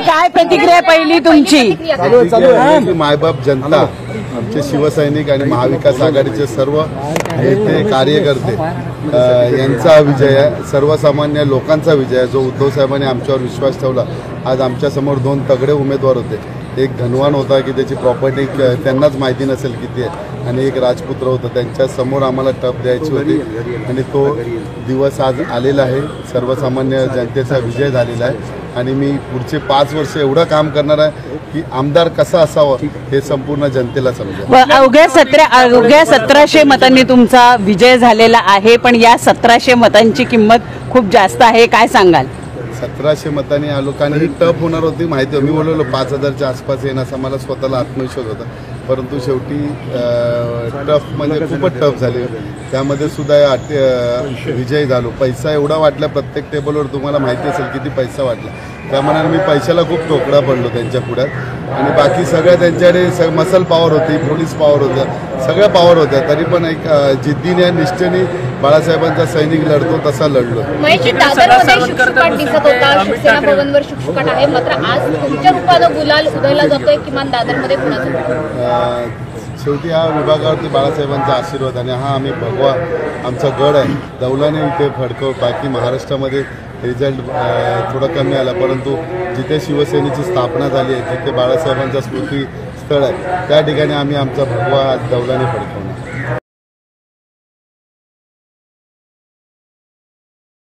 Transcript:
काय प्रतिक्रिया पहिली तुमची? मायबाप जनता, आमचे शिवसैनिक आणि महाविकास आघाडीचे सर्व नेते कार्यकर्ते यांचा विजय आहे, सर्वसामान्य लोकांचा विजय आहे. जो उद्धव साहेबांनी आमच्यावर विश्वास ठेवला. आज आमच्यासमोर दोन तगडे उमेदवार होते. एक धनवान होता की त्याची प्रॉपर्टी त्यांनाच माहिती नसेल किती आहे, आणि एक राजपुत्र होतं. त्यांच्यासमोर आम्हाला टप द्यायची होती आणि तो दिवस आज आलेला आहे. सर्वसामान्य जनतेचा विजय झालेला आहे आणि मी पुढचे 5 वर्ष एवढं काम करणार आहे की आमदार कसा असावं हे संपूर्ण जनतेला समजेल. अवघ्या 1700 मतांनी तुमचा विजय झालेला आहे, पण या 1700 मतांची किंमत खूप जास्त आहे, काय सांगाल? 1700 मतांनी या लोकांनी टफ होणार होती माहिती. मी बोललो 5000च्या आसपास येणं असं मला स्वतःला आत्मविश्वास होता, परंतु शेवटी टफ म्हणजे खूपच टफ झाली. त्यामध्ये सुद्धा विजयी झालो. पैसा एवढा वाटला प्रत्येक टेबलवर, तुम्हाला माहिती असेल किती पैसा वाटला. त्यामुळे मी पैशाला खूप टोकड़ा पडलो त्यांच्या पुढ्यात. आणि बाकी सगळ्या त्यांच्याकडे मसल पॉवर होती, पोलीस पॉवर होत्या, सगळ्या पॉवर होत्या. तरी पण एक जिद्दीने निष्ठेने बाळासाहेबांचा सैनिक लढतो तसा लढलो. दादरमध्ये शुकशुकाट दिसत होता, शिवसेना भवनवर शुकशुकाट आहे, मात्र आज तुमच्या रूपानं गुलाल उधळला जातोय. किमान दादरमध्ये कुणाचं? शेवटी हा विभागावरती बाळासाहेबांचा आशीर्वाद आणि हा आम्ही भगवा आमचा गड आहे. दौलाने इथे फडकव. बाकी महाराष्ट्रामध्ये रिझल्ट थोडा कमी आला, परंतु जिथे शिवसेनेची स्थापना झाली आहे, जिथे बाळासाहेबांचा स्मृती स्थळ आहे, त्या ठिकाणी आम्ही आमचा भगवा आज दौलाने फडकवणार.